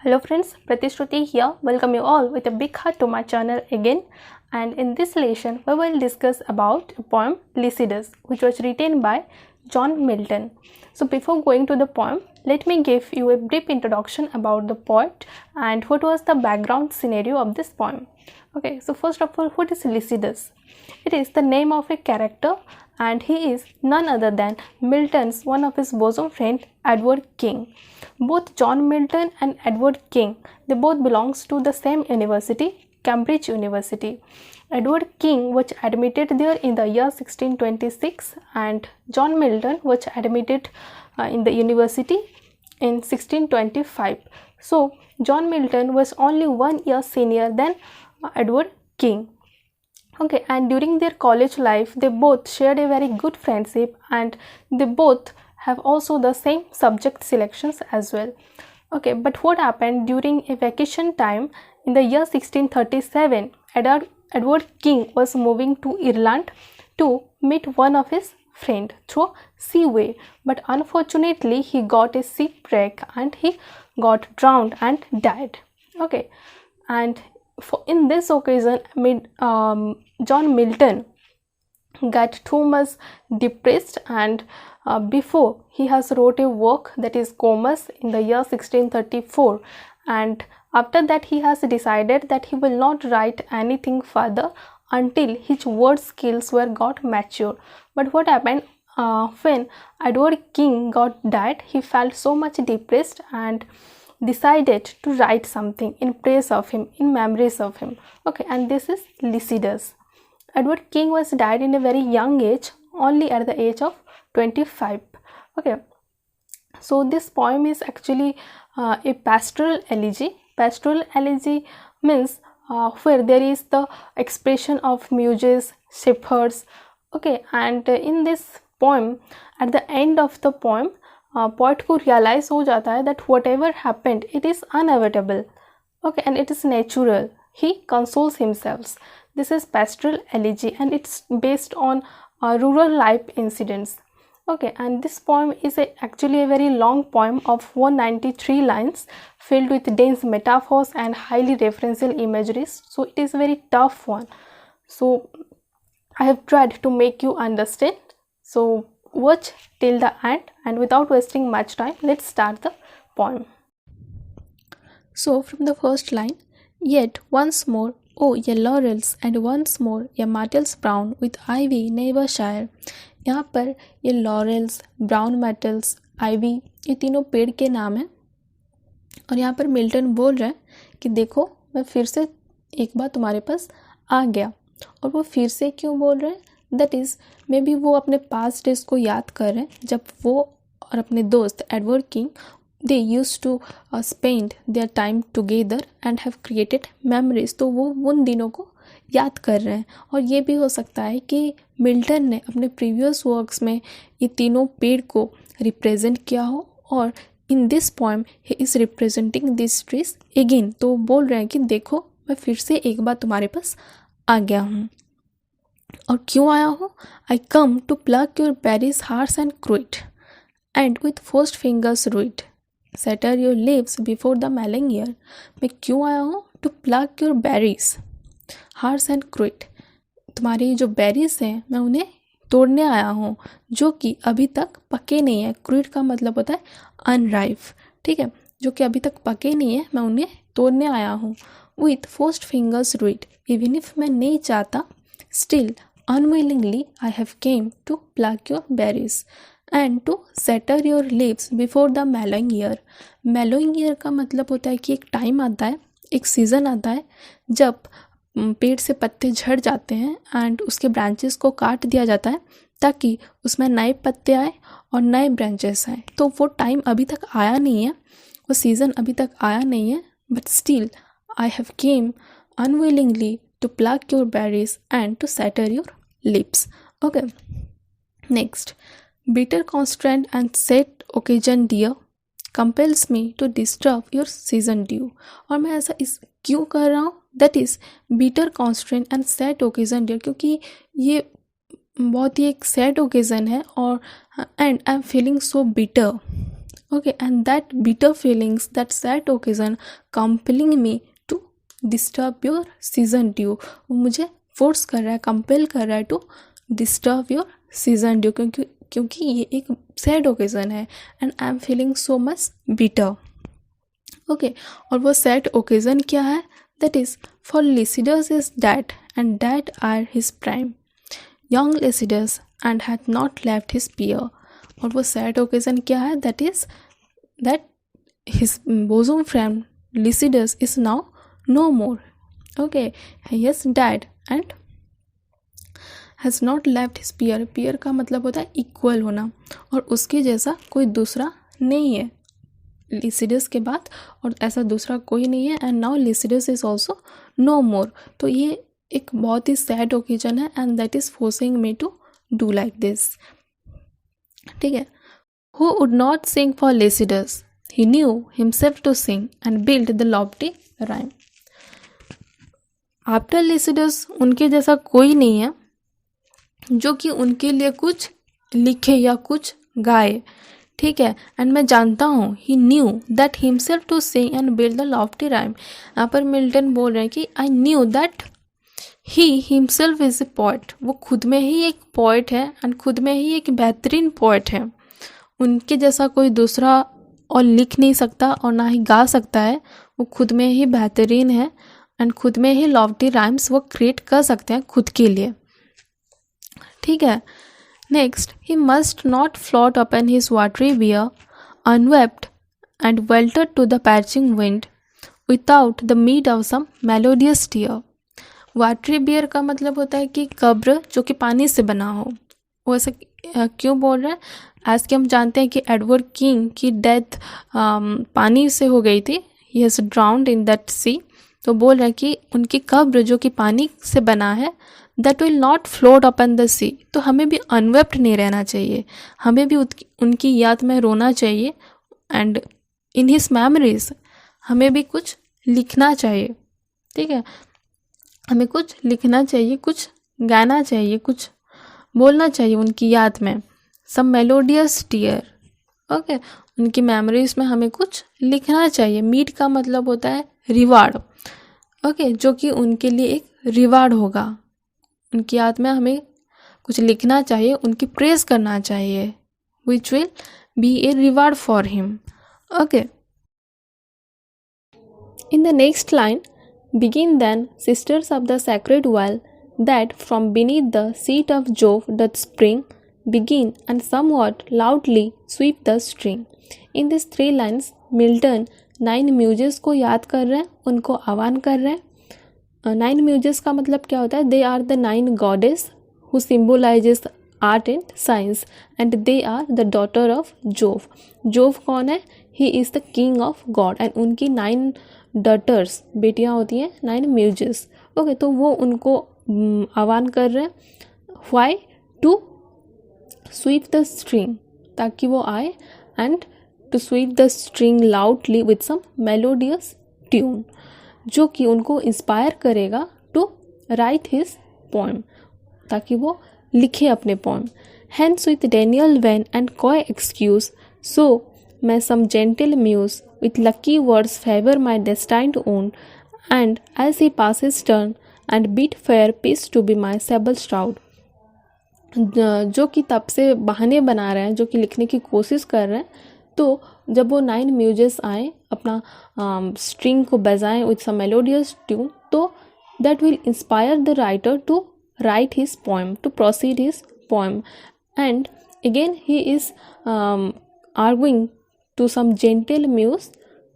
Hello friends, Pratishruti here. Welcome you all with a big heart to my channel again. And in this lesson, we will discuss about a poem Lycidas, which was written by John Milton. So before going to the poem, let me give you a brief introduction about the poet and what was the background scenario of this poem. Okay, so first of all, what is Lycidas? It is the name of a character and he is none other than Milton's one of his bosom friend Edward King. Both John Milton and Edward King, they both belongs to the same university, Cambridge University. Edward King was admitted there in the year 1626 and John Milton was admitted in the university in 1625. So John Milton was only 1 year senior than Edward King. Okay, and during their college life, they both shared a very good friendship and they both have also the same subject selections as well. Okay, but what happened during a vacation time in the year 1637, Edward King was moving to Ireland to meet one of his friend through seaway, but unfortunately he got a shipwreck and he got drowned and died. Okay, and in this occasion, John Milton got too much depressed and before he has wrote a work that is Comus in the year 1634, and after that he has decided that he will not write anything further until his word skills were got mature. But what happened when Edward King got died, he felt so much depressed and decided to write something in praise of him, in memories of him. Okay, and this is Lycidas. Edward King was died in a very young age, only at the age of 25. Okay, so this poem is actually a pastoral elegy. Pastoral elegy means where there is the expression of muses, shepherds. Okay, and in this poem, at the end of the poem, poet को realize हो जाता है that whatever happened, it is unavoidable. Okay, and it is natural. He consoles himself. This is pastoral elegy and it's based on rural life incidents. Okay, and this poem is actually a very long poem of 193 lines filled with dense metaphors and highly referential imageries. So it is a very tough one. So I have tried to make you understand. So watch till the end and without wasting much time, let's start the poem. So from the first line, yet once more, oh ye laurels, and once more ye myrtles brown with ivy neighborshire. यहाँ पर ये laurels, brown metals, ivy, ये तीनों पेड़ के नाम हैं और यहाँ पर मिल्टन बोल रहा है कि देखो मैं फिर से एक बार तुम्हारे पास आ गया. और वो फिर से क्यों बोल रहे हैं? दैट इज़ मे बी वो अपने पास्ट डेज को याद कर रहे हैं जब वो और अपने दोस्त Edward King they use to spend their time together and have created memories. तो वो उन दिनों को याद कर रहे हैं. और ये भी हो सकता है कि मिल्टन ने अपने प्रीवियस वर्क्स में ये तीनों पेड़ को रिप्रेजेंट किया हो और in this poem he is representing this trees again. तो बोल रहे हैं कि देखो मैं फिर से एक बार तुम्हारे पास आ गया हूँ. और क्यों आया हूँ? I come to pluck your berries harsh and crude and with forced fingers rude shatter your leaves before the mellowing year. मैं क्यों आया हूँ? To pluck your berries harsh and crude. तुम्हारी जो बेरीज हैं मैं उन्हें तोड़ने आया हूँ जो कि अभी तक पके नहीं है. क्रूइट का मतलब होता है अनराइप. ठीक है, जो कि अभी तक पके नहीं है मैं उन्हें तोड़ने आया हूँ. With forced fingers rude, even if मैं नहीं चाहता, still unwillingly I have came to pluck your berries and to shatter your leaves before the mellowing year. mellowing year का मतलब होता है कि एक टाइम आता है, एक सीज़न आता है जब पेड़ से पत्ते झड़ जाते हैं एंड उसके ब्रांचेस को काट दिया जाता है ताकि उसमें नए पत्ते आए और नए ब्रांचेस आए. तो वो टाइम अभी तक आया नहीं है, वो सीज़न अभी तक आया नहीं है, but still I have came unwillingly to pluck your berries and to shatter your lips. Okay, next, bitter constraint and set occasion dear compels me to disturb your season due. और मैं ऐसा इस क्यों कर रहा हूँ? That is bitter constraint and set occasion dear, क्योंकि ये बहुत ही एक सैड ओकेज़न है और and I am feeling so bitter. Okay, and that bitter feelings, that sad occasion compelling me to disturb your season dew. वो मुझे force कर रहा है, कंपेल कर रहा है to disturb your season due, क्योंकि ये एक सैड ओकेजन है and I am feeling so much bitter. Okay, और वो सैड ओकेजन क्या है? That is for Lycidas is dead and dead ere his prime young Lycidas and hath not left his peer. और वो sad occasion क्या है? That is that his bosom friend Lycidas is now no more. Okay, he is dead and has not left his पियर. पियर का मतलब होता है equal होना, और उसके जैसा कोई दूसरा नहीं है लिसिडस के बाद, और ऐसा दूसरा कोई नहीं है. And now Lycidas is also no more. तो ये एक बहुत ही सैड ओकेजन है and that is forcing me to do like this. ठीक है. Who would not sing for Lycidas, he knew himself to sing and build the lofty rhyme. After Lycidas उनके जैसा कोई नहीं है जो कि उनके लिए कुछ लिखे या कुछ गाए. ठीक है. एंड मैं जानता हूँ, he knew that himself to sing and build the lofty rhyme. यहाँ पर मिल्टन बोल रहे हैं कि I knew that he himself is a poet. वो खुद में ही एक पोएट है एंड खुद में ही एक बेहतरीन पोएट है. उनके जैसा कोई दूसरा और लिख नहीं सकता और ना ही गा सकता है. वो खुद में ही बेहतरीन है एंड खुद में ही लॉफ्टी राइम्स वो क्रिएट कर सकते हैं खुद के लिए. ठीक है. Next, he must not float upon his watery bier unwept and welter to the parching wind without the meed of some melodious tear. Watery bier का मतलब होता है कि कब्र जो कि पानी से बना हो. वो ऐसा क्यों बोल रहे हैं? आज कि हम जानते हैं कि एडवर्ड किंग की डेथ पानी से हो गई थी. He has drowned in that sea. तो बोल रहे हैं कि उनकी कब्र जो कि पानी से बना है, that will not float upon the sea. तो हमें भी अनवेप्ड नहीं रहना चाहिए, हमें भी उनकी याद में रोना चाहिए. एंड इन हिज मेमोरीज हमें भी कुछ लिखना चाहिए. ठीक है. हमें कुछ लिखना चाहिए, कुछ गाना चाहिए, कुछ बोलना चाहिए उनकी याद में. सम मेलोडियस टीयर. ओके, उनकी मेमोरीज में हमें कुछ लिखना चाहिए. मीट का मतलब होता है रिवार्ड. ओके, जो कि उनके लिए एक रिवार्ड होगा. उनकी याद में हमें कुछ लिखना चाहिए, उनकी प्रेज करना चाहिए, which will be a reward for him. Okay. In the next line, begin then, sisters of the sacred well, that from beneath the seat of Jove doth spring, begin and somewhat loudly sweep the string. In these 3 lines, Milton 9 muses को याद कर रहे हैं, उनको आह्वान कर रहे हैं. 9 muses का मतलब क्या होता है? They are the 9 goddess who symbolizes art and science and they are the daughter of Jove. Jove कौन है? He is the king of God and उनकी 9 डॉटर्स, बेटियां होती हैं 9 म्यूजेस. ओके, तो वो उनको आह्वान कर रहे हैं. Why? To sweep the string, ताकि वो आए, and to sweep the string loudly with some melodious tune, जो कि उनको इंस्पायर करेगा टू राइट हिज पोएम, ताकि वो लिखे अपने poem. Hence with Daniel when and coy excuse, so may some gentle muse with lucky words favor my destined own, and as he passes turn and bid fair peace to be my sable shroud. जो कि तब से बहाने बना रहे हैं, जो कि लिखने की कोशिश कर रहे हैं. तो जब वो 9 म्यूजेस आए, अपना स्ट्रिंग को बजाएं विथ सम मेलोडियस ट्यून, तो that will inspire the writer to write his poem, to proceed his poem. And again he is arguing to some gentle muse,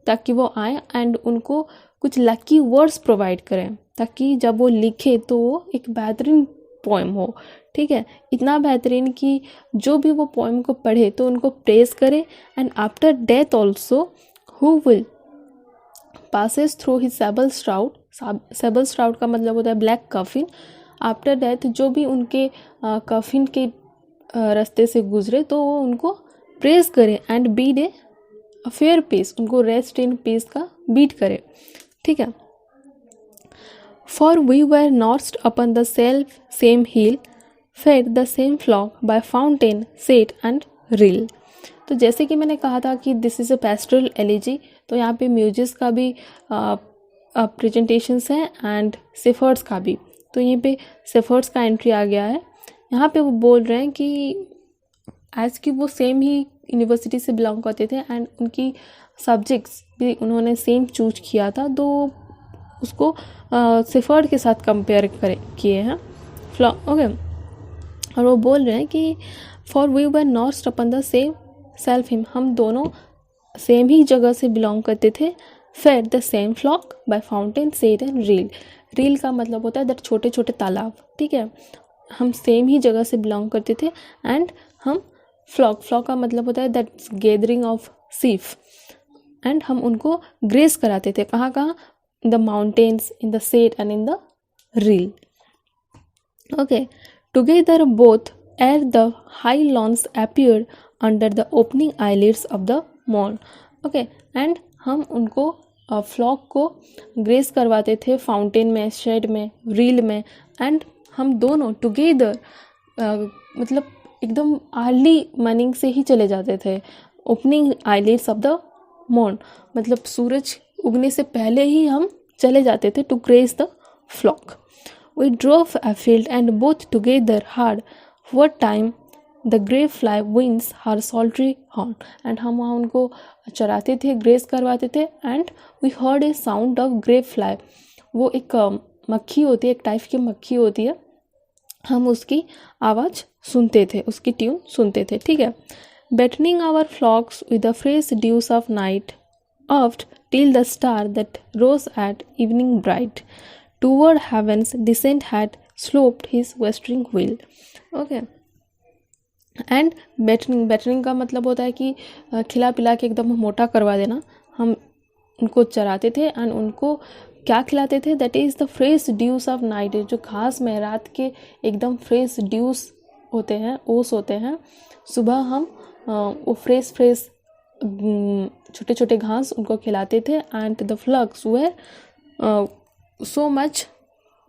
ताकि वो आए एंड उनको कुछ लकी वर्ड्स प्रोवाइड करें, ताकि जब वो लिखे तो वो एक बेहतरीन पोएम हो. ठीक है. इतना बेहतरीन कि जो भी वो पोएम को पढ़े तो उनको प्रेज करे. And after death also who will passes through his sable shroud. Sable shroud का मतलब होता है ब्लैक कफिन. आफ्टर डेथ जो भी उनके कफिन के रास्ते से गुजरे तो वो उनको प्रेज करे and bid a fair peace, उनको रेस्ट इन पीस का बीट करे. ठीक है. For we were nursed upon the selfsame hill, fed the same flock by fountain shade and rill. तो जैसे कि मैंने कहा था कि this is a pastoral elegy, तो यहाँ पे म्यूजिस का भी प्रेजेंटेशंस हैं एंड सेफर्ड्स का भी। तो यहाँ पे सेफर्ड्स का एंट्री आ गया है। यहाँ पे वो बोल रहे हैं कि एज कि वो सेम ही यूनिवर्सिटी से बिलोंग करते थे एंड उनकी सब्जेक्ट्स भी उन्होंने सेम चूज किया था, तो उसको सेफर्ड के साथ कंपेयर किए हैं ओके। और वो बोल रहे हैं कि for we were nursed upon the same self hill, हम दोनों सेम ही जगह से बिलोंग करते थे। Fed the same flock by fountain shade and rill, rill का मतलब होता है दैट छोटे छोटे तालाब, ठीक है। हम सेम ही जगह से बिलोंग करते थे एंड हम फ्लॉक का मतलब होता है दैट्स गैदरिंग ऑफ सीफ, एंड हम उनको ग्रेस कराते थे कहाँ कहाँ, in the mountains, in the said and in the reel, okay. Together both ere the high lawns appeared under the opening eyelids of the moon, okay। And हम उनको flock को grace करवाते थे फाउंटेन में, शेड में, reel में, and हम दोनों टुगेदर मतलब एकदम अर्ली मॉर्निंग से ही चले जाते थे। Opening eyelids of the moon मतलब सूरज उगने से पहले ही हम चले जाते थे to graze the flock. We drove afield and both together heard what time the grey fly winds her solitary horn, and हम वहाँ उनको चराते थे, ग्रेस करवाते थे, and we heard a sound of grey fly, वो एक मक्खी होती है, एक टाइप की मक्खी होती है, हम उसकी आवाज़ सुनते थे, उसकी ट्यून सुनते थे, ठीक है। Battening our flocks with the fresh dews of night oft till the star that rose at evening bright toward heaven's descent had sloped his westering wheel, okay. And battening का मतलब होता है कि खिला पिला के एकदम मोटा करवा देना। हम उनको चराते थे एंड उनको क्या खिलाते थे, that is the fresh dews of night, जो घास में रात के एकदम फ्रेश ड्यूस होते हैं, ओस होते हैं, सुबह हम वो फ्रेश छोटे छोटे घास उनको खिलाते थे। And the flocks were so much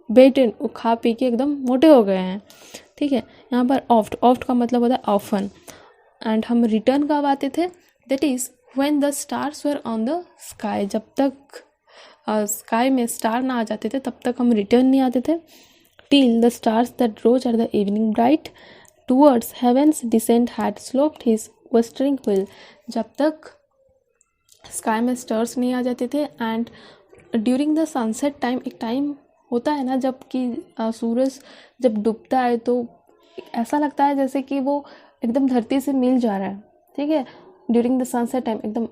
batten, वो खा पी के एकदम मोटे हो गए हैं, ठीक है। यहाँ पर ऑफ्ट का मतलब होता है ऑफन। एंड हम रिटर्न कब आते थे, that is when the stars were on the sky, जब तक स्काई में स्टार ना आ जाते थे तब तक हम रिटर्न नहीं आते थे। Till the stars that rose at the evening bright towards heaven's descent had sloped his westering wheel, जब तक स्काई में स्टार्स नहीं आ जाते थे। And during the sunset time, एक टाइम होता है ना जब कि सूरज जब डूबता है तो ऐसा लगता है जैसे कि वो एकदम धरती से मिल जा रहा है, ठीक है। ड्यूरिंग द सनसेट टाइम, एकदम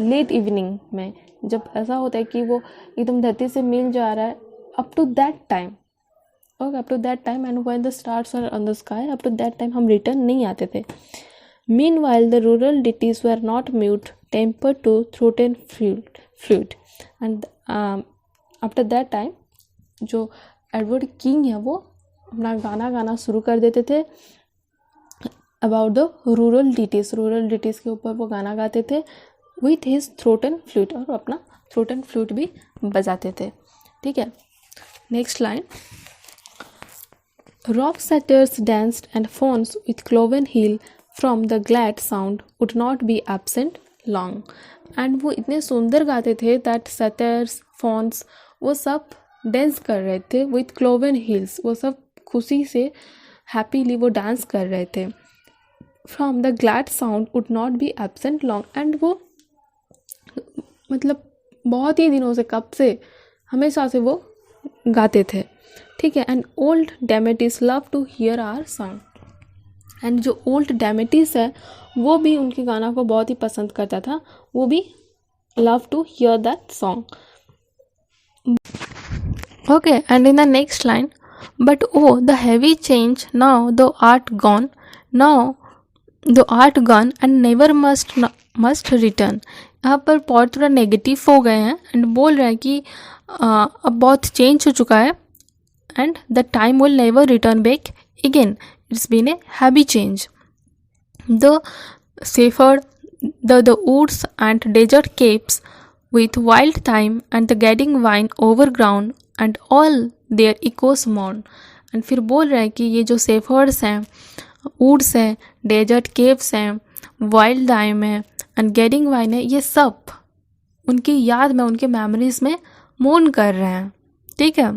लेट इवनिंग में जब ऐसा होता है कि वो एकदम धरती से मिल जा रहा है, up to that time, okay, up to that time and when the stars are on the sky, up to that time हम रिटर्न नहीं आते थे। Meanwhile the rural ditties were not mute temper to throat and flute, and after that time जो Edward King है वो अपना गाना गाना शुरू कर देते थे अबाउट द रूरल डिटीज़ के ऊपर वो गाना गाते थे with his throat and flute, और अपना थ्रोट एंड फ्लूट भी बजाते थे, ठीक है। Next line, rough satyrs danced and fauns with cloven heel from the glad sound would not be absent long, and वो इतने सुंदर गाते थे दैट सेटर्स, फोन्स, वो सब डांस कर रहे थे विथ क्लोवन हील्स, वो सब खुशी से हैप्पीली वो डांस कर रहे थे। From the glad sound would not be absent long, and वो मतलब बहुत ही दिनों से, कब से, हमेशा से वो गाते थे, ठीक है। And old Damoetas love to hear our sound, and जो ओल्ड डेमेटिस है वो भी उनके गाना को बहुत ही पसंद करता था, वो भी love to hear that song, okay। And in the next line, but oh the heavy change now thou art gone and never must return। यहाँ पर बहुत थोड़ा नेगेटिव हो गए हैं एंड बोल रहे हैं कि अब बहुत चेंज हो चुका है and the time will never return back again, it's been a heavy change. The shepherd the woods and desert capes with wild thyme and the gadding vine overground and all their echoes mourn। And फिर बोल रहे हैं कि ये जो Shepherd's हैं, woods हैं, desert caves हैं, वाइल्ड टाइम है एंड गेटिंग वाइन है, ये सब उनकी याद में, उनके मेमोरीज में मोर्न कर रहे हैं. ठीक है.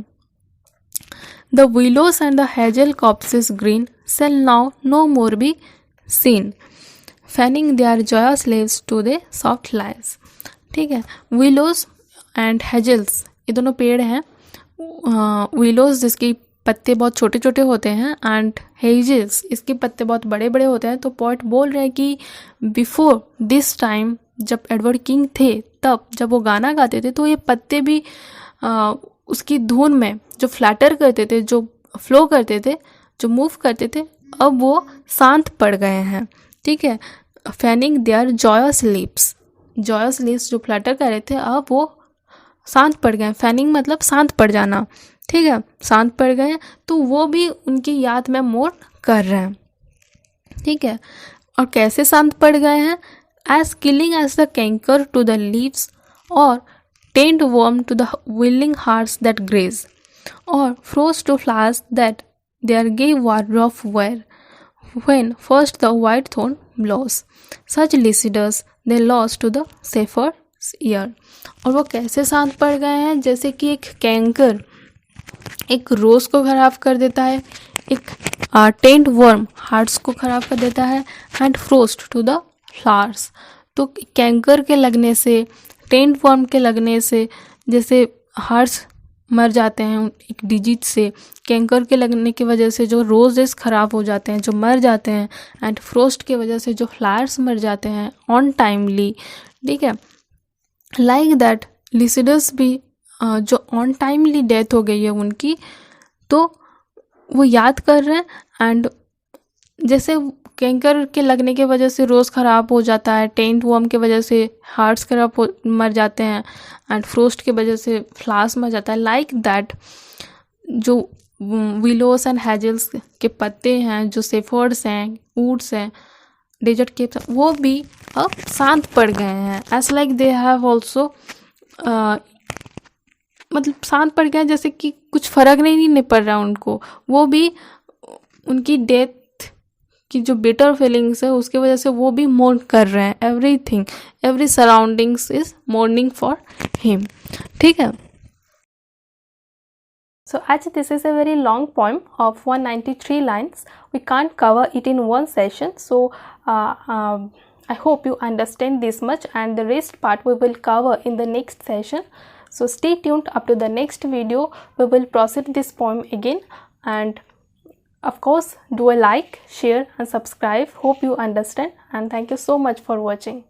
The willows and the hazel copses green shall now no more be seen, fanning their joyous leaves to the soft lies. ठीक है. विलोस एंड हेजल्स ये दोनों पेड़ हैं. विलोस जिसकी पत्ते बहुत छोटे छोटे होते हैं एंड हेजल्स इसके पत्ते बहुत बड़े बड़े होते हैं. तो पोएट बोल रहे हैं कि बिफोर दिस टाइम जब एडवर्ड किंग थे, तब जब वो गाना गाते थे तो ये पत्ते भी उसकी धुन में जो फ्लैटर करते थे, जो फ्लो करते थे, जो मूव करते थे, अब वो शांत पड़ गए हैं. ठीक है. Fanning their joyous lips, joyous lips जो फ्लैटर कर रहे थे अब वो शांत पड़ गए. फैनिंग मतलब शांत पड़ जाना. ठीक है. शांत पड़ गए तो वो भी उनकी याद में मोर कर रहे हैं. ठीक है. और कैसे शांत पड़ गए हैं? As killing as the canker to the leaves or taint worm to the weanling herds that graze or frost to flowers that their gay war rough wear when first the white thorn blows, such Lycidas they lost to the shepherd's ear. और वो कैसे शांत पड़ गए हैं? जैसे कि एक कैंकर एक रोज़ को ख़राब कर देता है, एक टेंट वर्म हार्ट्स को ख़राब कर देता है, and frost to the flowers. तो कैंकर के लगने से, टेंट वर्म के लगने से, जैसे हार्ट्स मर जाते हैं एक डिजीज से, कैंकर के लगने की वजह से जो रोजेस ख़राब हो जाते हैं, जो मर जाते हैं, एंड फ्रोस्ट की वजह से जो फ्लावर्स मर जाते हैं ऑन टाइमली. ठीक है. लाइक दैट लिसिडस भी जो ऑन टाइमली डेथ हो गई है उनकी, तो वो याद कर रहे हैं. एंड जैसे कैंकर के लगने की वजह से रोज़ ख़राब हो जाता है, टेंट वर्म की वजह से हार्ट्स खराब हो मर जाते हैं, एंड फ्रोस्ट की वजह से फ्लावर्स मर जाता है. लाइक दैट जो विलोस एंड हेजल्स के पत्ते हैं, जो सेफर्ड्स हैं, वुड्स हैं, डेजर्ट केप्स, वो भी अब शांत पड़ गए हैं. As like they have also मतलब शांत पड़ गए हैं, जैसे कि कुछ फ़र्क नहीं पड़ रहा उनको. वो भी उनकी डेथ की जो बिटर फीलिंग्स है उसकी वजह से वो भी मोर्न कर रहे हैं. Everything, every surroundings is morning for him. ठीक है. So as this is a very long poem of 193 lines, we can't cover it in one session. So I hope you understand this much, and the rest part we will cover in the next session. So stay tuned up to the next video. We will proceed this poem again, and of course do a like, share and subscribe. Hope you understand, and thank you so much for watching.